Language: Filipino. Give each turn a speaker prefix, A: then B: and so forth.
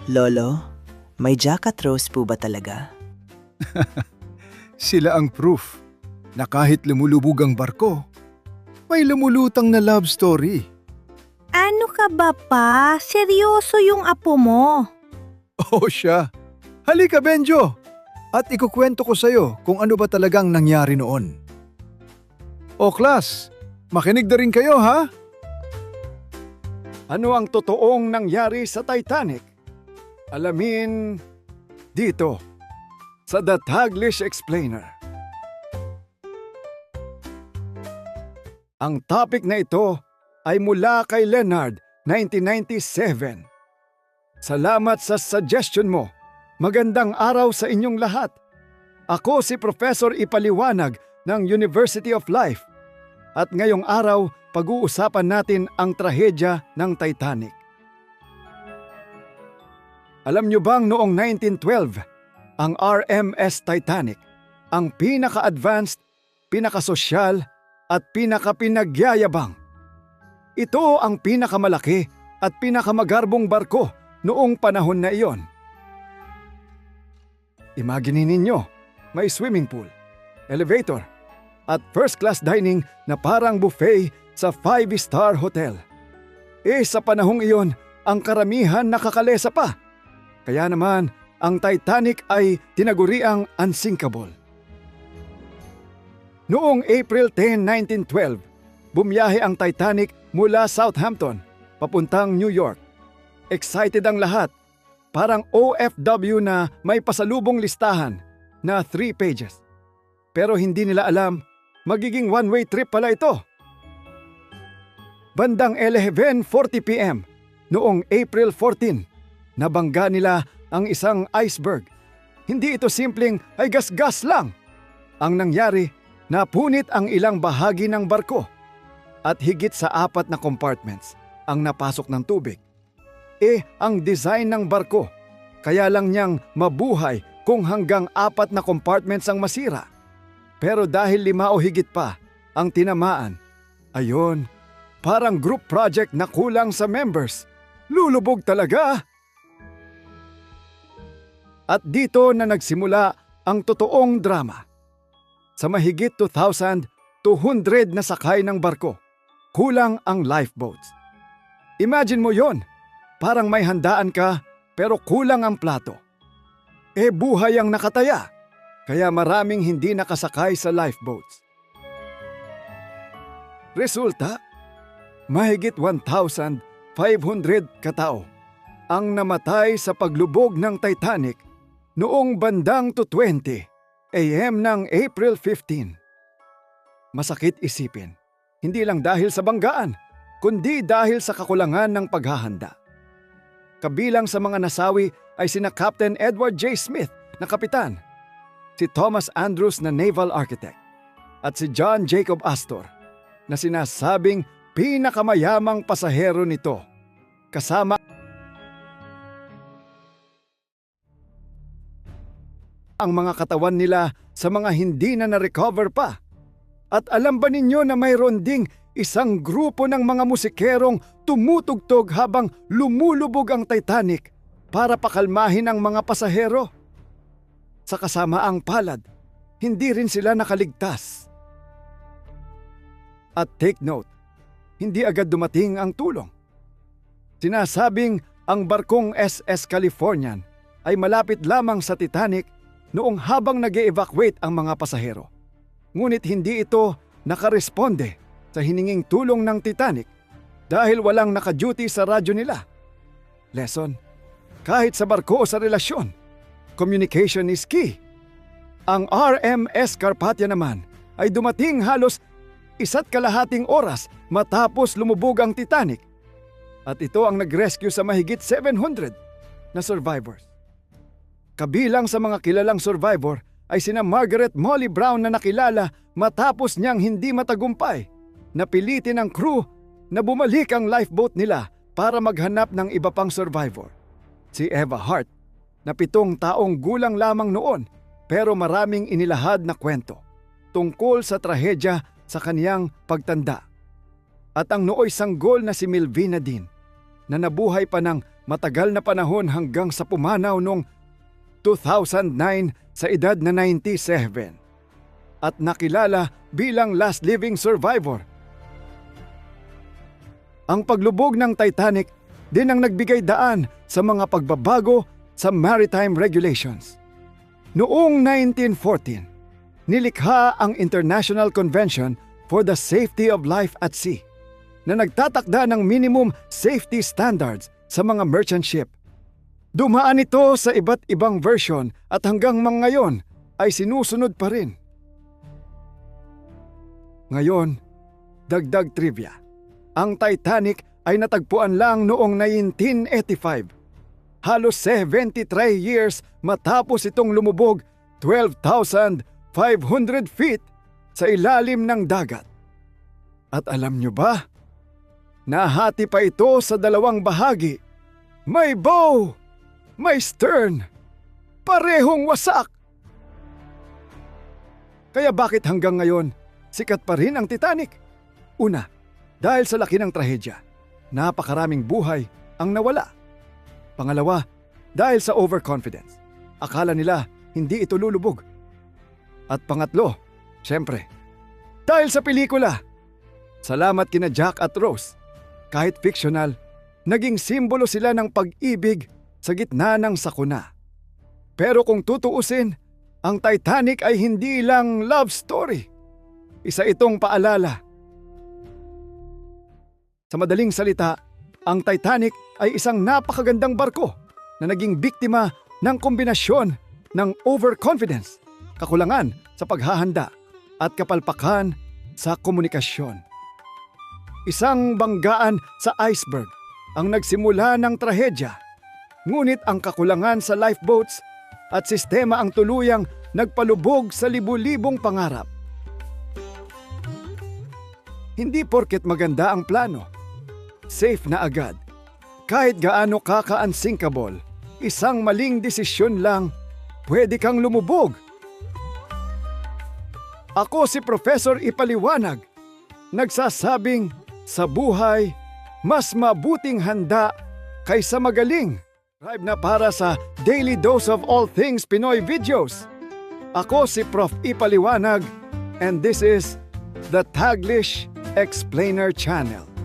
A: Lolo, may Jack at Rose po ba talaga?
B: Sila ang proof na kahit lumulubog ang barko, may lumulutang na love story.
C: Ano ka ba pa? Seryoso yung apo mo.
B: Oo siya. Halika Benjo, at ikukwento ko sa'yo kung ano ba talagang nangyari noon. O class, makinig na rin kayo ha? Ano ang totoong nangyari sa Titanic? Alamin dito sa The Taglish Explainer. Ang topic na ito ay mula kay Leonard, 1997. Salamat sa suggestion mo. Magandang araw sa inyong lahat. Ako si Professor Ipaliwanag ng University of Life. At ngayong araw, pag-uusapan natin ang trahedya ng Titanic. Alam niyo bang noong 1912, ang RMS Titanic, ang pinaka-advanced, pinaka-sosyal, at pinaka-pinagyayabang. Ito ang pinakamalaki at pinakamagarbong barko noong panahon na iyon. Imaginin ninyo, may swimming pool, elevator, at first-class dining na parang buffet sa 5-star hotel. Sa panahong iyon, ang karamihan nakakalesa pa. Kaya naman, ang Titanic ay tinaguriang unsinkable. Noong April 10, 1912, bumiyahe ang Titanic mula Southampton, papuntang New York. Excited ang lahat, parang OFW na may pasalubong listahan na 3 pages. Pero hindi nila alam, magiging one-way trip pala ito. Bandang 11:40 p.m. noong April 14, nabangga nila ang isang iceberg. Hindi ito simpleng ay gas-gas lang. Ang nangyari, napunit ang ilang bahagi ng barko at higit sa 4 na compartments ang napasok ng tubig. Ang design ng barko, kaya lang niyang mabuhay kung hanggang 4 na compartments ang masira. Pero dahil 5 o higit pa ang tinamaan, ayon, parang group project na kulang sa members. Lulubog talaga! At dito na nagsimula ang totoong drama. Sa mahigit 2,200 na sakay ng barko, kulang ang lifeboats. Imagine mo yon, parang may handaan ka pero kulang ang plato. Buhay ang nakataya, kaya maraming hindi nakasakay sa lifeboats. Resulta, mahigit 1,500 katao ang namatay sa paglubog ng Titanic noong bandang 2:20 a.m. ng April 15. Masakit isipin, hindi lang dahil sa banggaan, kundi dahil sa kakulangan ng paghahanda. Kabilang sa mga nasawi ay sina Captain Edward J. Smith na kapitan, si Thomas Andrews na naval architect, at si John Jacob Astor na sinasabing pinakamayamang pasahero nito, kasama ang mga katawan nila sa mga hindi na na-recover pa. At alam ba ninyo na mayroon ding isang grupo ng mga musikerong tumutugtog habang lumulubog ang Titanic para pakalmahin ang mga pasahero? Sa kasamaang palad, hindi rin sila nakaligtas. At take note, hindi agad dumating ang tulong. Sinasabing ang barkong SS Californian ay malapit lamang sa Titanic noong habang nag-e-evacuate ang mga pasahero. Ngunit hindi ito nakaresponde sa hininging tulong ng Titanic dahil walang naka-duty sa radyo nila. Lesson, kahit sa barko o sa relasyon, communication is key. Ang RMS Carpathia naman ay dumating halos 1.5 oras matapos lumubog ang Titanic. At ito ang nag-rescue sa mahigit 700 na survivors. Kabilang sa mga kilalang survivor ay sina Margaret Molly Brown na nakilala matapos niyang hindi matagumpay. Napilitin ng crew na bumalik ang lifeboat nila para maghanap ng iba pang survivor. Si Eva Hart, na 7 taong gulang lamang noon pero maraming inilahad na kwento tungkol sa trahedya sa kaniyang pagtanda. At ang nooy sanggol na si Milvina din, na nabuhay pa ng matagal na panahon hanggang sa pumanaw noong 2009 sa edad na 97 at nakilala bilang last living survivor. Ang paglubog ng Titanic din ang nagbigay daan sa mga pagbabago sa maritime regulations. Noong 1914, nilikha ang International Convention for the Safety of Life at Sea na nagtatakda ng minimum safety standards sa mga merchant ship. Dumaan ito sa iba't ibang version at hanggang ngayon ay sinusunod pa rin. Ngayon, dagdag trivia. Ang Titanic ay natagpuan lang noong 1985. Halos 73 years matapos itong lumubog 12,500 feet sa ilalim ng dagat. At alam nyo ba? Nahati pa ito sa dalawang bahagi. May bow! May stern! Parehong wasak! Kaya bakit hanggang ngayon sikat pa rin ang Titanic? Una, dahil sa laki ng trahedya, napakaraming buhay ang nawala. Pangalawa, dahil sa overconfidence. Akala nila hindi ito lulubog. At pangatlo, syempre, dahil sa pelikula. Salamat kina Jack at Rose. Kahit fictional, naging simbolo sila ng pag-ibig sa gitna ng sakuna. Pero kung tutuusin, ang Titanic ay hindi lang love story. Isa itong paalala. Sa madaling salita, ang Titanic ay isang napakagandang barko na naging biktima ng kombinasyon ng overconfidence, kakulangan sa paghahanda at kapalpakan sa komunikasyon. Isang banggaan sa iceberg ang nagsimula ng trahedya, ngunit ang kakulangan sa lifeboats at sistema ang tuluyang nagpalubog sa libu-libong pangarap. Hindi porket maganda ang plano, safe na agad. Kahit gaano ka-unsinkable, isang maling desisyon lang, pwede kang lumubog. Ako si Professor Ipaliwanag, nagsasabing sa buhay, mas mabuting handa kaysa magaling. Subscribe na para sa Daily Dose of All Things Pinoy videos. Ako si Prof. Ipaliwanag and this is the Taglish Explainer Channel.